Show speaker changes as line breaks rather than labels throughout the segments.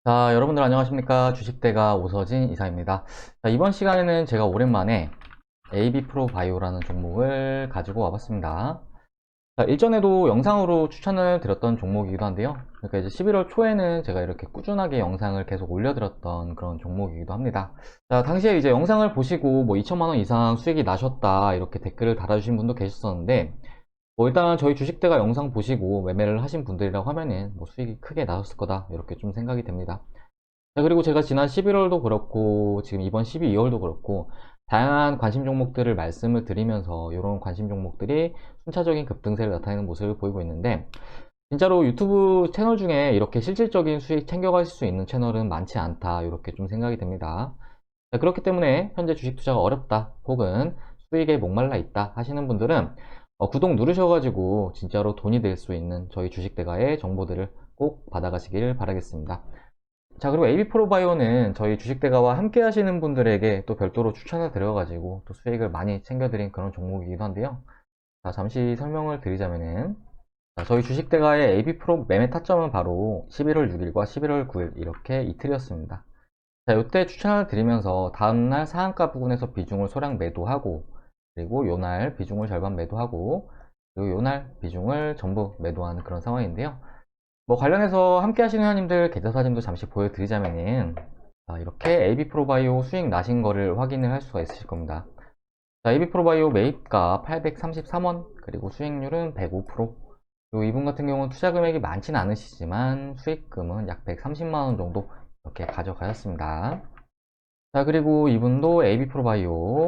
자, 여러분들 안녕하십니까? 주식대가 오서진 이사입니다. 자, 이번 시간에는 제가 오랜만에 AB프로바이오라는 종목을 가지고 와봤습니다. 자, 일전에도 영상으로 추천을 드렸던 종목이기도 한데요. 그러니까 이제 11월 초에는 제가 이렇게 꾸준하게 영상을 계속 올려드렸던 그런 종목이기도 합니다. 자, 당시에 이제 영상을 보시고 뭐 2천만 원 이상 수익이 나셨다 이렇게 댓글을 달아주신 분도 계셨었는데, 일단 저희 주식대가 영상 보시고 매매를 하신 분들이라고 하면은 뭐 수익이 크게 나셨을 거다 이렇게 좀 생각이 됩니다. 자, 그리고 제가 지난 11월도 그렇고 지금 이번 12월도 그렇고 다양한 관심 종목들을 말씀을 드리면서 이런 관심 종목들이 순차적인 급등세를 나타내는 모습을 보이고 있는데, 진짜로 유튜브 채널 중에 이렇게 실질적인 수익 챙겨가실 수 있는 채널은 많지 않다 이렇게 좀 생각이 됩니다. 자, 그렇기 때문에 현재 주식 투자가 어렵다 혹은 수익에 목말라 있다 하시는 분들은 구독 누르셔가지고 진짜로 돈이 될 수 있는 저희 주식대가의 정보들을 꼭 받아가시길 바라겠습니다. 자, 그리고 AB프로바이오는 저희 주식대가와 함께 하시는 분들에게 또 별도로 추천을 드려가지고 또 수익을 많이 챙겨드린 그런 종목이기도 한데요. 자, 잠시 설명을 드리자면은, 자, 저희 주식대가의 AB프로 매매 타점은 바로 11월 6일과 11월 9일 이렇게 이틀이었습니다. 자, 이때 추천을 드리면서 다음날 상한가 부근에서 비중을 소량 매도하고, 그리고 요날 비중을 절반 매도하고, 그리고 요날 비중을 전부 매도하는 그런 상황인데요. 뭐 관련해서 함께 하시는 회원님들 계좌 사진도 잠시 보여드리자면은, 이렇게 AB프로바이오 수익 나신 거를 확인을 할 수가 있으실 겁니다. 자, AB프로바이오 매입가 833원, 그리고 수익률은 105%. 그리고 이분 같은 경우는 투자 금액이 많지는 않으시지만 수익금은 약 130만원 정도 이렇게 가져가셨습니다. 자, 그리고 이분도 AB프로바이오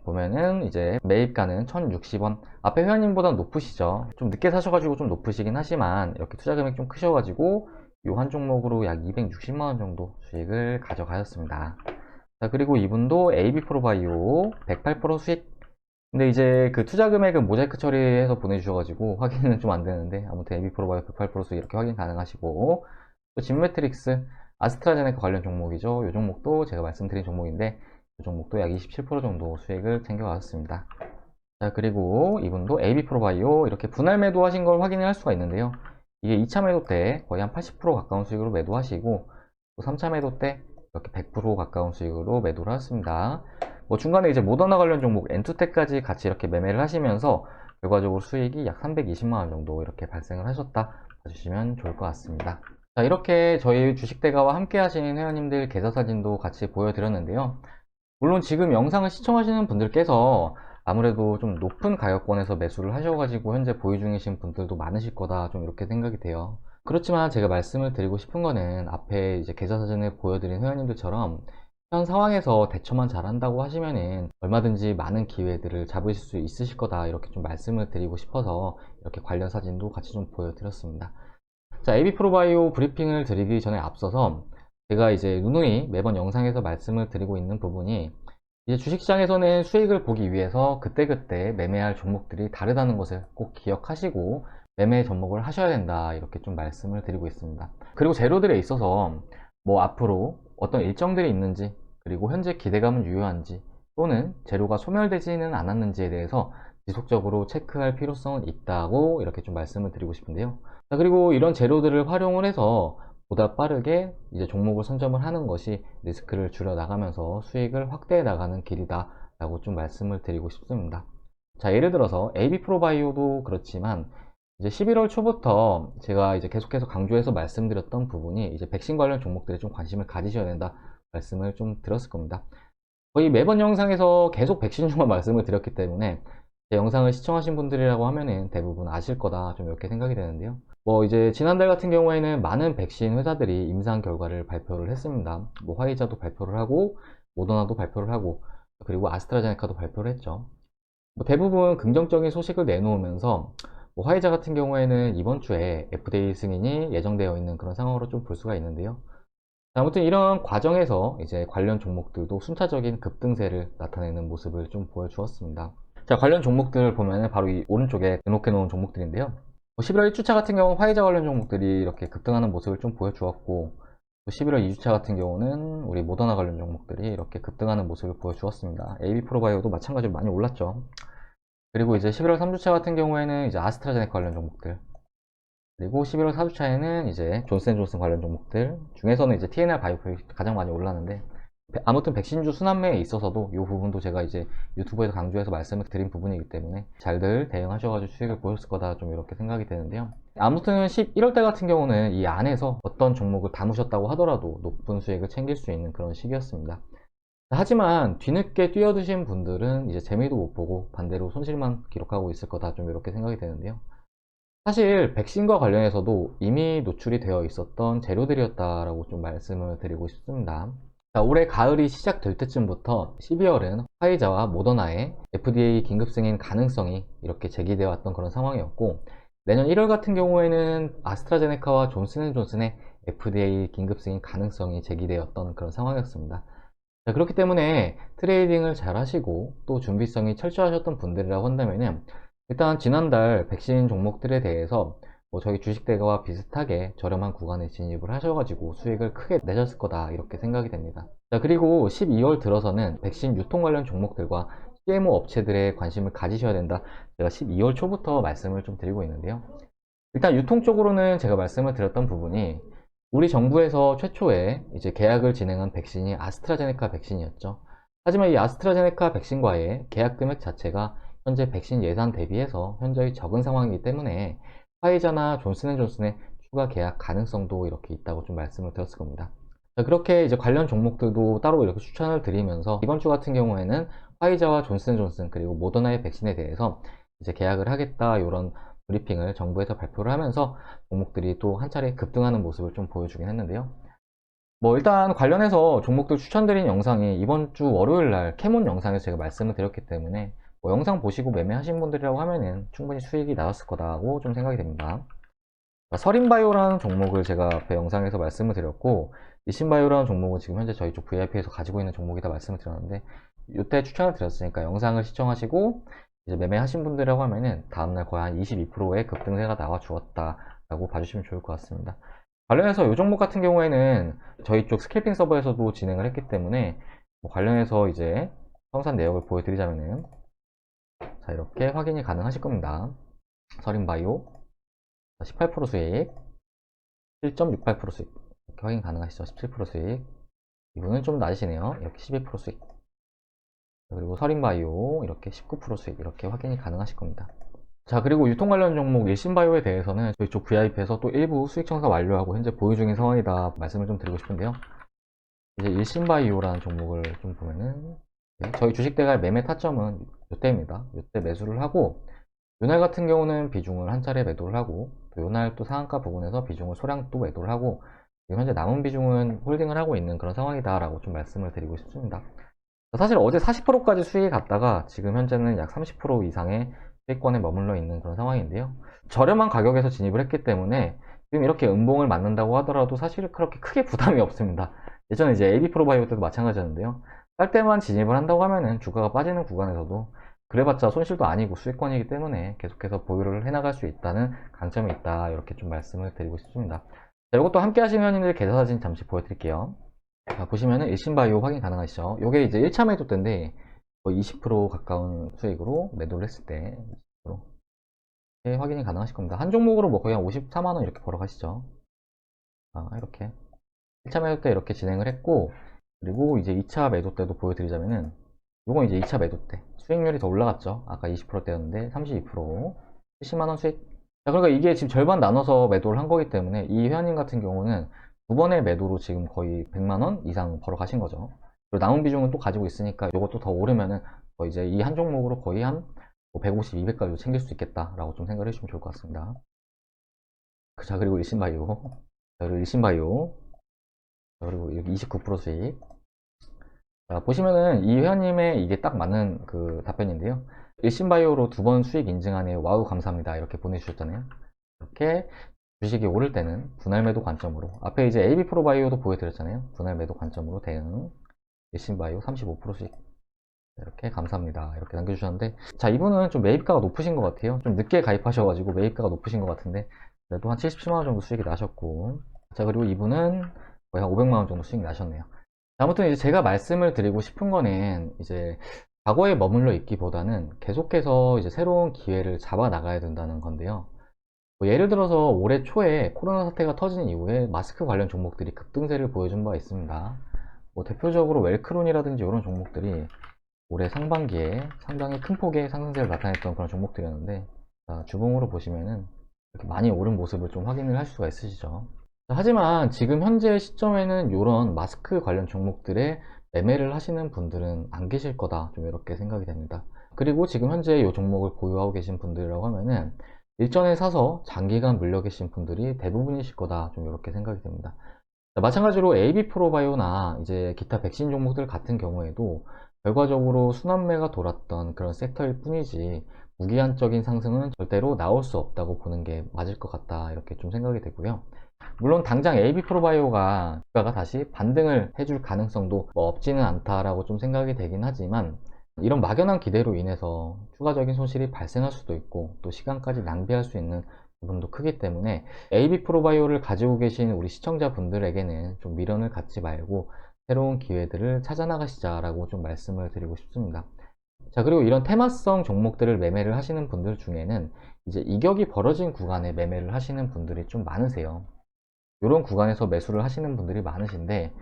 보면은 이제 매입가는 1060원. 앞에 회원님보다 높으시죠. 좀 늦게 사셔가지고 좀 높으시긴 하지만 이렇게 투자 금액 좀 크셔가지고 이 한 종목으로 약 260만원 정도 수익을 가져가셨습니다. 자, 그리고 이분도 AB프로바이오 108% 수익. 근데 이제 그 투자 금액은 모자이크 처리해서 보내주셔가지고 확인은 좀 안 되는데, 아무튼 AB프로바이오 108% 수익 이렇게 확인 가능하시고, 또 진매트릭스 아스트라제네카 관련 종목이죠. 이 종목도 제가 말씀드린 종목인데 이 종목도 약 27% 정도 수익을 챙겨가셨습니다. 자, 그리고 이분도 AB프로바이오 이렇게 분할 매도하신 걸 확인을 할 수가 있는데요. 이게 2차 매도 때 거의 한 80% 가까운 수익으로 매도하시고, 또 3차 매도 때 이렇게 100% 가까운 수익으로 매도를 하셨습니다. 뭐 중간에 이제 모더나 관련 종목 엔투텍까지 같이 이렇게 매매를 하시면서 결과적으로 수익이 약 320만원 정도 이렇게 발생을 하셨다 봐주시면 좋을 것 같습니다. 자, 이렇게 저희 주식대가와 함께 하신 회원님들 계좌 사진도 같이 보여드렸는데요. 물론 지금 영상을 시청하시는 분들께서 아무래도 좀 높은 가격권에서 매수를 하셔가지고 현재 보유 중이신 분들도 많으실 거다, 좀 이렇게 생각이 돼요. 그렇지만 제가 말씀을 드리고 싶은 거는, 앞에 이제 계좌 사진을 보여드린 회원님들처럼 현 상황에서 대처만 잘한다고 하시면은 얼마든지 많은 기회들을 잡으실 수 있으실 거다 이렇게 좀 말씀을 드리고 싶어서 이렇게 관련 사진도 같이 좀 보여드렸습니다. 자, AB프로바이오 브리핑을 드리기 전에 앞서서 제가 이제 누누이 매번 영상에서 말씀을 드리고 있는 부분이, 이제 주식시장에서는 수익을 보기 위해서 그때그때 매매할 종목들이 다르다는 것을 꼭 기억하시고 매매 접목을 하셔야 된다 이렇게 좀 말씀을 드리고 있습니다. 그리고 재료들에 있어서 뭐 앞으로 어떤 일정들이 있는지, 그리고 현재 기대감은 유효한지, 또는 재료가 소멸되지는 않았는지에 대해서 지속적으로 체크할 필요성은 있다고 이렇게 좀 말씀을 드리고 싶은데요. 자, 그리고 이런 재료들을 활용을 해서 보다 빠르게 이제 종목을 선점을 하는 것이 리스크를 줄여 나가면서 수익을 확대해 나가는 길이다 라고 좀 말씀을 드리고 싶습니다. 자, 예를 들어서 AB프로바이오도 그렇지만 이제 11월 초부터 제가 이제 계속해서 강조해서 말씀드렸던 부분이, 이제 백신 관련 종목들에 좀 관심을 가지셔야 된다 말씀을 좀 드렸을 겁니다. 거의 매번 영상에서 계속 백신주만 말씀을 드렸기 때문에 제 영상을 시청하신 분들이라고 하면은 대부분 아실 거다, 좀 이렇게 생각이 되는데요. 뭐 이제 지난달 같은 경우에는 많은 백신 회사들이 임상 결과를 발표를 했습니다. 뭐 화이자도 발표를 하고, 모더나도 발표를 하고, 그리고 아스트라제네카도 발표를 했죠. 뭐 대부분 긍정적인 소식을 내놓으면서, 뭐 화이자 같은 경우에는 이번 주에 FDA 승인이 예정되어 있는 그런 상황으로 좀 볼 수가 있는데요. 아무튼 이런 과정에서 이제 관련 종목들도 순차적인 급등세를 나타내는 모습을 좀 보여주었습니다. 자, 관련 종목들 보면은 바로 이 오른쪽에 등록해 놓은 종목들인데요. 11월 1주차 같은 경우는 화이자 관련 종목들이 이렇게 급등하는 모습을 좀 보여주었고, 11월 2주차 같은 경우는 우리 모더나 관련 종목들이 이렇게 급등하는 모습을 보여주었습니다. AB프로바이오도 마찬가지로 많이 올랐죠. 그리고 이제 11월 3주차 같은 경우에는 이제 아스트라제네카 관련 종목들, 그리고 11월 4주차에는 이제 존슨앤존슨 관련 종목들 중에서는 이제 TNR 바이오팩이 가장 많이 올랐는데, 아무튼 백신주 순환매에 있어서도 이 부분도 제가 이제 유튜브에서 강조해서 말씀을 드린 부분이기 때문에 잘들 대응하셔가지고 수익을 보셨을 거다, 좀 이렇게 생각이 되는데요. 아무튼 11월달 같은 경우는 이 안에서 어떤 종목을 담으셨다고 하더라도 높은 수익을 챙길 수 있는 그런 시기였습니다. 하지만 뒤늦게 뛰어드신 분들은 이제 재미도 못 보고 반대로 손실만 기록하고 있을 거다, 좀 이렇게 생각이 되는데요. 사실 백신과 관련해서도 이미 노출이 되어 있었던 재료들이었다라고 좀 말씀을 드리고 싶습니다. 자, 올해 가을이 시작될 때쯤부터 12월은 화이자와 모더나의 FDA 긴급 승인 가능성이 이렇게 제기되어 왔던 그런 상황이었고, 내년 1월 같은 경우에는 아스트라제네카와 존슨앤존슨의 FDA 긴급 승인 가능성이 제기되었던 그런 상황이었습니다. 자, 그렇기 때문에 트레이딩을 잘 하시고 또 준비성이 철저하셨던 분들이라고 한다면은, 일단 지난달 백신 종목들에 대해서 뭐 저희 주식대가와 비슷하게 저렴한 구간에 진입을 하셔가지고 수익을 크게 내셨을 거다, 이렇게 생각이 됩니다. 자, 그리고 12월 들어서는 백신 유통 관련 종목들과 CMO 업체들의 관심을 가지셔야 된다, 제가 12월 초부터 말씀을 좀 드리고 있는데요. 일단 유통 쪽으로는 제가 말씀을 드렸던 부분이, 우리 정부에서 최초에 이제 계약을 진행한 백신이 아스트라제네카 백신이었죠. 하지만 이 아스트라제네카 백신과의 계약 금액 자체가 현재 백신 예산 대비해서 현저히 적은 상황이기 때문에 화이자나 존슨앤존슨의 추가 계약 가능성도 이렇게 있다고 좀 말씀을 드렸을 겁니다. 자, 그렇게 이제 관련 종목들도 따로 이렇게 추천을 드리면서 이번 주 같은 경우에는 화이자와 존슨앤존슨 그리고 모더나의 백신에 대해서 이제 계약을 하겠다, 이런 브리핑을 정부에서 발표를 하면서 종목들이 또 한 차례 급등하는 모습을 좀 보여주긴 했는데요. 뭐 일단 관련해서 종목들 추천드린 영상이 이번 주 월요일날 캐몬 영상에서 제가 말씀을 드렸기 때문에 뭐 영상 보시고 매매하신 분들이라고 하면은 충분히 수익이 나왔을 거다고 좀 생각이 됩니다. 서린바이오라는 종목을 제가 앞에 영상에서 말씀을 드렸고, 이신바이오라는 종목은 지금 현재 저희 쪽 VIP에서 가지고 있는 종목이다 말씀을 드렸는데, 이때 추천을 드렸으니까 영상을 시청하시고 이제 매매하신 분들이라고 하면은 다음날 거의 한 22%의 급등세가 나와 주었다라고 봐주시면 좋을 것 같습니다. 관련해서 이 종목 같은 경우에는 저희 쪽 스캘핑 서버에서도 진행을 했기 때문에 뭐 관련해서 이제 성산 내역을 보여드리자면은, 자, 이렇게 확인이 가능하실 겁니다. 서린바이오 18% 수익, 1.68% 수익, 이렇게 확인 가능하시죠. 17% 수익. 이분은 좀 낮으시네요. 이렇게 12% 수익. 그리고 서린바이오 이렇게 19% 수익, 이렇게 확인이 가능하실 겁니다. 자, 그리고 유통 관련 종목 일신바이오에 대해서는 저희 쪽 VIP에서 또 일부 수익 청산 완료하고 현재 보유 중인 상황이다 말씀을 좀 드리고 싶은데요. 이제 일신바이오라는 종목을 좀 보면은, 저희 주식대가 매매 타점은 이때입니다. 이때 매수를 하고, 요날 같은 경우는 비중을 한 차례 매도를 하고, 또 요날 또 상한가 부분에서 비중을 소량 또 매도를 하고, 지금 현재 남은 비중은 홀딩을 하고 있는 그런 상황이다 라고 좀 말씀을 드리고 싶습니다. 사실 어제 40%까지 수익이 갔다가 지금 현재는 약 30% 이상의 수익권에 머물러 있는 그런 상황인데요. 저렴한 가격에서 진입을 했기 때문에 지금 이렇게 음봉을 맞는다고 하더라도 사실 그렇게 크게 부담이 없습니다. 예전에 이제 AB프로바이오 때도 마찬가지였는데요. 쌀 때만 진입을 한다고 하면은 주가가 빠지는 구간에서도 그래봤자 손실도 아니고 수익권이기 때문에 계속해서 보유를 해나갈 수 있다는 강점이 있다, 이렇게 좀 말씀을 드리고 싶습니다. 자, 이것도 함께 하시는 회원님들 계좌 사진 잠시 보여드릴게요. 자, 보시면은 일신바이오 확인 가능하시죠? 요게 이제 1차 매도 때인데 거의 20% 가까운 수익으로 매도를 했을 때 20% 확인이 가능하실 겁니다. 한 종목으로 뭐 거의 한 54만원 이렇게 벌어가시죠. 이렇게 1차 매도 때 이렇게 진행을 했고, 그리고 이제 2차 매도 때도 보여드리자면은, 요건 이제 2차 매도 때 수익률이 더 올라갔죠. 아까 20%대였는데 32%, 70만원 수익. 자, 그러니까 이게 지금 절반 나눠서 매도를 한 거기 때문에 이 회원님 같은 경우는 두 번의 매도로 지금 거의 100만원 이상 벌어 가신 거죠. 그리고 남은 비중은 또 가지고 있으니까 이것도 더 오르면은 이제 이 한 종목으로 거의 한 150, 200까지 챙길 수 있겠다라고 좀 생각을 해주시면 좋을 것 같습니다. 자, 그리고 일신바이오. 자, 그리고 일신바이오. 자, 그리고 여기 29% 수익. 자, 보시면은 이 회원님의 이게 딱 맞는 그 답변인데요. 일신바이오로 두 번 수익 인증하네요. 와우, 감사합니다. 이렇게 보내주셨잖아요. 이렇게 주식이 오를 때는 분할 매도 관점으로, 앞에 이제 AB프로바이오도 보여드렸잖아요. 분할 매도 관점으로 대응. 일신바이오 35% 수익. 이렇게 감사합니다. 이렇게 남겨주셨는데, 자, 이분은 좀 매입가가 높으신 것 같아요. 좀 늦게 가입하셔가지고 매입가가 높으신 것 같은데, 그래도 한 77만원 정도 수익이 나셨고, 자, 그리고 이분은 거의 한 500만원 정도 수익이 나셨네요. 아무튼 이제 제가 말씀을 드리고 싶은 거는, 이제 과거에 머물러 있기보다는 계속해서 이제 새로운 기회를 잡아 나가야 된다는 건데요. 뭐 예를 들어서 올해 초에 코로나 사태가 터진 이후에 마스크 관련 종목들이 급등세를 보여준 바가 있습니다. 뭐 대표적으로 웰크론이라든지 이런 종목들이 올해 상반기에 상당히 큰 폭의 상승세를 나타냈던 그런 종목들이었는데, 주봉으로 보시면은 이렇게 많이 오른 모습을 좀 확인을 할 수가 있으시죠. 하지만 지금 현재 시점에는 이런 마스크 관련 종목들에 매매를 하시는 분들은 안 계실 거다, 좀 이렇게 생각이 됩니다. 그리고 지금 현재 이 종목을 보유하고 계신 분들이라고 하면은 일전에 사서 장기간 물려 계신 분들이 대부분이실 거다, 좀 이렇게 생각이 됩니다. 마찬가지로 AB프로바이오나 이제 기타 백신 종목들 같은 경우에도 결과적으로 순환매가 돌았던 그런 섹터일 뿐이지 무기한적인 상승은 절대로 나올 수 없다고 보는 게 맞을 것 같다, 이렇게 좀 생각이 되고요. 물론 당장 AB프로바이오가 주가가 다시 반등을 해줄 가능성도 뭐 없지는 않다라고 좀 생각이 되긴 하지만, 이런 막연한 기대로 인해서 추가적인 손실이 발생할 수도 있고 또 시간까지 낭비할 수 있는 부분도 크기 때문에 AB프로바이오를 가지고 계신 우리 시청자분들에게는 좀 미련을 갖지 말고 새로운 기회들을 찾아 나가시자라고 좀 말씀을 드리고 싶습니다. 자, 그리고 이런 테마성 종목들을 매매를 하시는 분들 중에는 이제 이격이 벌어진 구간에 매매를 하시는 분들이 좀 많으세요. 이런 구간에서 매수를 하시는 분들이 많으신데,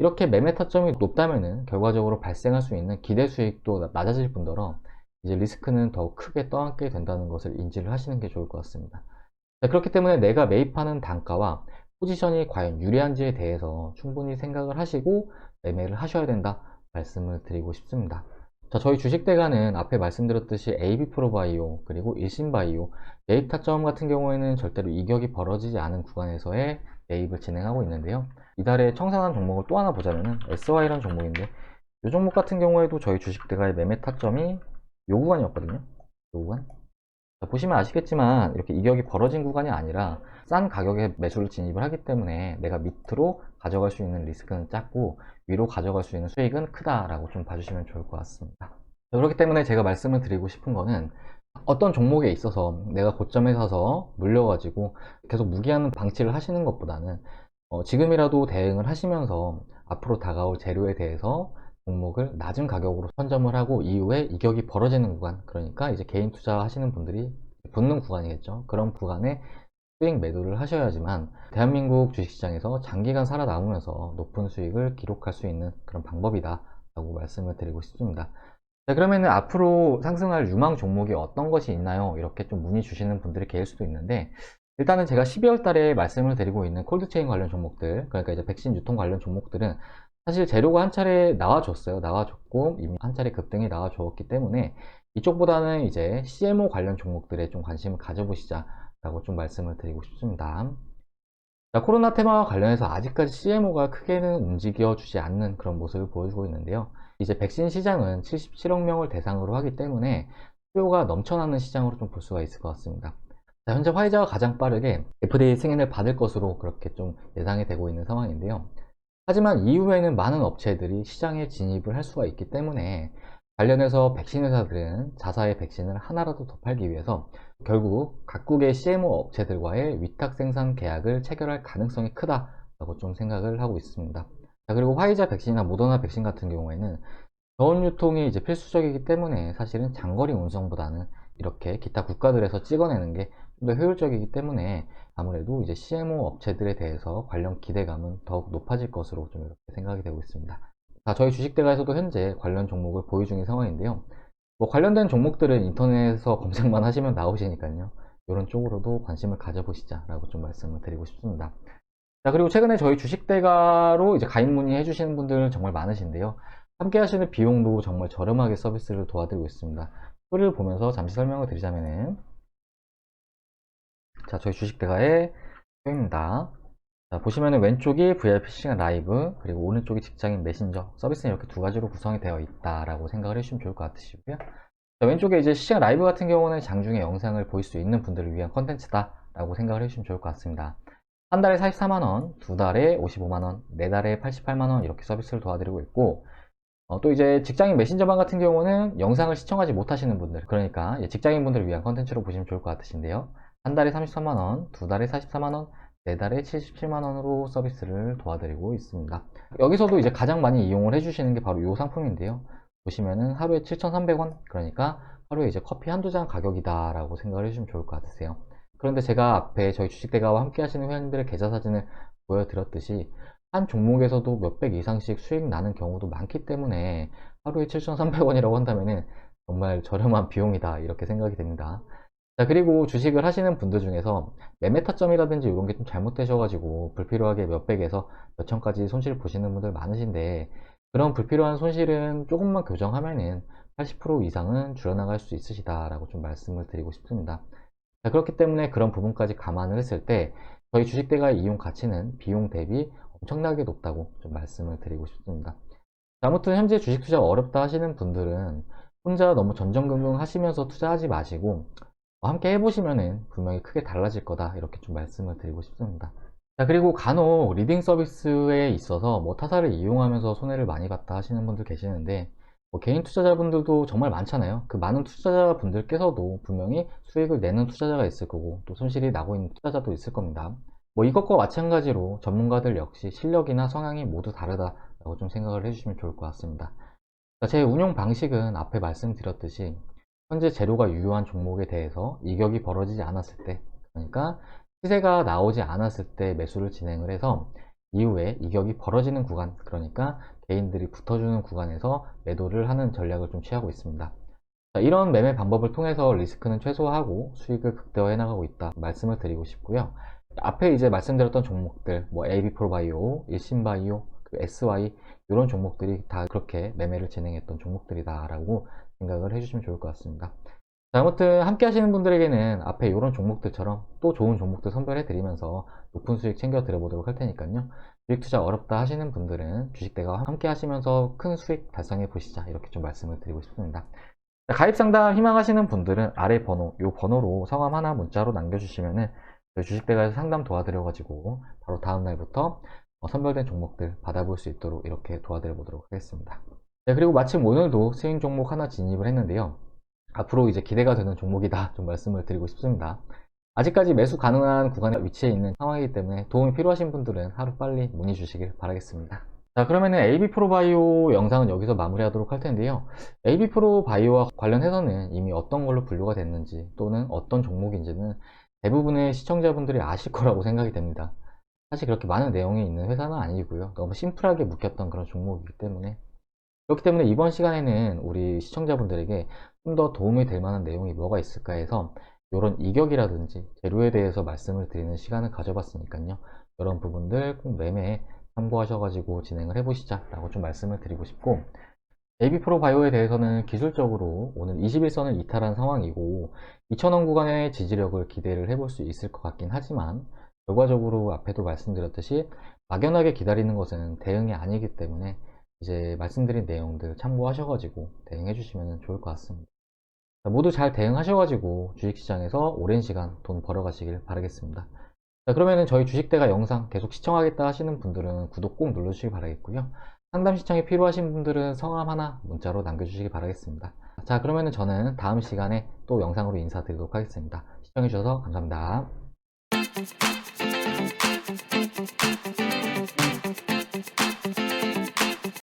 이렇게 매매 타점이 높다면은 결과적으로 발생할 수 있는 기대 수익도 낮아질 뿐더러 이제 리스크는 더욱 크게 떠안게 된다는 것을 인지를 하시는 게 좋을 것 같습니다. 자, 그렇기 때문에 내가 매입하는 단가와 포지션이 과연 유리한지에 대해서 충분히 생각을 하시고 매매를 하셔야 된다, 말씀을 드리고 싶습니다. 자, 저희 주식대가는 앞에 말씀드렸듯이 AB프로바이오 그리고 일신바이오 매입 타점 같은 경우에는 절대로 이격이 벌어지지 않은 구간에서의 매입을 진행하고 있는데요. 이달에 청산한 종목을 또 하나 보자면은 SY라는 종목인데, 이 종목 같은 경우에도 저희 주식대가의 매매 타점이 요 구간이었거든요. 요 구간. 자, 보시면 아시겠지만 이렇게 이격이 벌어진 구간이 아니라 싼 가격에 매수를 진입을 하기 때문에 내가 밑으로 가져갈 수 있는 리스크는 작고 위로 가져갈 수 있는 수익은 크다라고 좀 봐주시면 좋을 것 같습니다. 자, 그렇기 때문에 제가 말씀을 드리고 싶은 거는, 어떤 종목에 있어서 내가 고점에 사서 물려가지고 계속 무기한 방치를 하시는 것보다는 지금이라도 대응을 하시면서 앞으로 다가올 재료에 대해서 종목을 낮은 가격으로 선점을 하고 이후에 이격이 벌어지는 구간, 그러니까 이제 개인 투자 하시는 분들이 붙는 구간이겠죠. 그런 구간에 수익 매도를 하셔야지만 대한민국 주식시장에서 장기간 살아남으면서 높은 수익을 기록할 수 있는 그런 방법이다 라고 말씀을 드리고 싶습니다. 자, 그러면은 앞으로 상승할 유망 종목이 어떤 것이 있나요? 이렇게 좀 문의 주시는 분들이 계실 수도 있는데, 일단은 제가 12월 달에 말씀을 드리고 있는 콜드체인 관련 종목들, 그러니까 이제 백신 유통 관련 종목들은 사실 재료가 한 차례 나와줬어요. 나와줬고 이미 한 차례 급등이 나와줬기 때문에 이쪽보다는 이제 CMO 관련 종목들에 좀 관심을 가져보시자라고 좀 말씀을 드리고 싶습니다. 자, 코로나 테마와 관련해서 아직까지 CMO가 크게는 움직여주지 않는 그런 모습을 보여주고 있는데요. 이제 백신 시장은 77억 명을 대상으로 하기 때문에 수요가 넘쳐나는 시장으로 좀 볼 수가 있을 것 같습니다. 자, 현재 화이자가 가장 빠르게 FDA 승인을 받을 것으로 그렇게 좀 예상이 되고 있는 상황인데요. 하지만 이후에는 많은 업체들이 시장에 진입을 할 수가 있기 때문에 관련해서 백신 회사들은 자사의 백신을 하나라도 더 팔기 위해서 결국 각국의 CMO 업체들과의 위탁 생산 계약을 체결할 가능성이 크다라고 좀 생각을 하고 있습니다. 자, 그리고 화이자 백신이나 모더나 백신 같은 경우에는 저온 유통이 이제 필수적이기 때문에 사실은 장거리 운송보다는 이렇게 기타 국가들에서 찍어내는 게 좀 더 효율적이기 때문에 아무래도 이제 CMO 업체들에 대해서 관련 기대감은 더욱 높아질 것으로 좀 이렇게 생각이 되고 있습니다. 자, 저희 주식대가에서도 현재 관련 종목을 보유 중인 상황인데요. 뭐 관련된 종목들은 인터넷에서 검색만 하시면 나오시니까요. 이런 쪽으로도 관심을 가져보시자라고 좀 말씀을 드리고 싶습니다. 자, 그리고 최근에 저희 주식대가로 이제 가입 문의 해주시는 분들 정말 많으신데요. 함께 하시는 비용도 정말 저렴하게 서비스를 도와드리고 있습니다. 표를 보면서 잠시 설명을 드리자면은, 자, 저희 주식대가의 표입니다. 자, 보시면은 왼쪽이 VIP 시간 라이브, 그리고 오른쪽이 직장인 메신저 서비스는 이렇게 두 가지로 구성이 되어 있다라고 생각을 해주시면 좋을 것 같으시고요. 자, 왼쪽에 이제 시간 라이브 같은 경우는 장중에 영상을 볼 수 있는 분들을 위한 컨텐츠다라고 생각을 해주시면 좋을 것 같습니다. 한 달에 44만원, 두 달에 55만원, 네 달에 88만원 이렇게 서비스를 도와드리고 있고, 또 이제 직장인 메신저방 같은 경우는 영상을 시청하지 못하시는 분들, 그러니까 직장인 분들을 위한 컨텐츠로 보시면 좋을 것 같으신데요. 한 달에 33만원, 두 달에 44만원, 네 달에 77만원으로 서비스를 도와드리고 있습니다. 여기서도 이제 가장 많이 이용을 해주시는 게 바로 이 상품인데요. 보시면은 하루에 7,300원, 그러니까 하루에 이제 커피 한두 잔 가격이다 라고 생각을 해주시면 좋을 것 같으세요. 그런데 제가 앞에 저희 주식대가와 함께 하시는 회원님들의 계좌 사진을 보여드렸듯이 한 종목에서도 몇백 이상씩 수익 나는 경우도 많기 때문에 하루에 7,300원이라고 한다면은 정말 저렴한 비용이다 이렇게 생각이 됩니다. 자, 그리고 주식을 하시는 분들 중에서 매매 타점이라든지 이런 게 좀 잘못되셔가지고 불필요하게 몇백에서 몇천까지 손실 보시는 분들 많으신데, 그런 불필요한 손실은 조금만 교정하면은 80% 이상은 줄여나갈 수 있으시다라고 좀 말씀을 드리고 싶습니다. 자, 그렇기 때문에 그런 부분까지 감안을 했을 때 저희 주식대가의 이용 가치는 비용 대비 엄청나게 높다고 좀 말씀을 드리고 싶습니다. 자, 아무튼 현재 주식 투자 어렵다 하시는 분들은 혼자 너무 전전긍긍 하시면서 투자하지 마시고 함께 해보시면은 분명히 크게 달라질 거다 이렇게 좀 말씀을 드리고 싶습니다. 자, 그리고 간혹 리딩 서비스에 있어서 뭐 타사를 이용하면서 손해를 많이 봤다 하시는 분들 계시는데, 뭐 개인 투자자분들도 정말 많잖아요. 그 많은 투자자분들께서도 분명히 수익을 내는 투자자가 있을 거고 또 손실이 나고 있는 투자자도 있을 겁니다. 뭐 이것과 마찬가지로 전문가들 역시 실력이나 성향이 모두 다르다라고 좀 생각을 해주시면 좋을 것 같습니다. 제 운용 방식은 앞에 말씀드렸듯이 현재 재료가 유효한 종목에 대해서 이격이 벌어지지 않았을 때, 그러니까 시세가 나오지 않았을 때 매수를 진행을 해서 이후에 이격이 벌어지는 구간, 그러니까 개인들이 붙어주는 구간에서 매도를 하는 전략을 좀 취하고 있습니다. 자, 이런 매매 방법을 통해서 리스크는 최소화하고 수익을 극대화해 나가고 있다 말씀을 드리고 싶고요. 앞에 이제 말씀드렸던 종목들, 뭐 AB프로바이오, 일신바이오, SY 이런 종목들이 다 그렇게 매매를 진행했던 종목들이다 라고 생각을 해주시면 좋을 것 같습니다. 자, 아무튼 함께 하시는 분들에게는 앞에 이런 종목들처럼 또 좋은 종목들 선별해 드리면서 높은 수익 챙겨 드려 보도록 할 테니까요. 주식 투자 어렵다 하시는 분들은 주식대가와 함께 하시면서 큰 수익 달성해 보시자 이렇게 좀 말씀을 드리고 싶습니다. 자, 가입 상담 희망하시는 분들은 아래 번호, 이 번호로 성함 하나 문자로 남겨주시면은 저희 주식대가에서 상담 도와드려가지고 바로 다음 날부터 선별된 종목들 받아볼 수 있도록 이렇게 도와드려 보도록 하겠습니다. 네, 그리고 마침 오늘도 스윙 종목 하나 진입을 했는데요. 앞으로 이제 기대가 되는 종목이다 좀 말씀을 드리고 싶습니다. 아직까지 매수 가능한 구간에 위치해 있는 상황이기 때문에 도움이 필요하신 분들은 하루빨리 문의 주시길 바라겠습니다. 자, 그러면은 AB프로바이오 영상은 여기서 마무리하도록 할 텐데요. AB프로바이오와 관련해서는 이미 어떤 걸로 분류가 됐는지 또는 어떤 종목인지는 대부분의 시청자분들이 아실 거라고 생각이 됩니다. 사실 그렇게 많은 내용이 있는 회사는 아니고요. 너무 심플하게 묶였던 그런 종목이기 때문에, 그렇기 때문에 이번 시간에는 우리 시청자분들에게 좀 더 도움이 될 만한 내용이 뭐가 있을까 해서 이런 이격이라든지 재료에 대해서 말씀을 드리는 시간을 가져봤으니까요. 이런 부분들 꼭 매매에 참고하셔가지고 진행을 해보시자 라고 좀 말씀을 드리고 싶고, AB프로바이오에 대해서는 기술적으로 오늘 21선을 이탈한 상황이고 2,000원 구간의 지지력을 기대를 해볼 수 있을 것 같긴 하지만, 결과적으로 앞에도 말씀드렸듯이 막연하게 기다리는 것은 대응이 아니기 때문에 이제 말씀드린 내용들 참고하셔가지고 대응해 주시면 좋을 것 같습니다. 모두 잘 대응하셔가지고 주식시장에서 오랜 시간 돈 벌어가시길 바라겠습니다. 자, 그러면은 저희 주식대가 영상 계속 시청하겠다 하시는 분들은 구독 꼭 눌러주시기 바라겠고요. 상담 시청이 필요하신 분들은 성함 하나 문자로 남겨주시기 바라겠습니다. 자, 그러면은 저는 다음 시간에 또 영상으로 인사드리도록 하겠습니다. 시청해주셔서 감사합니다.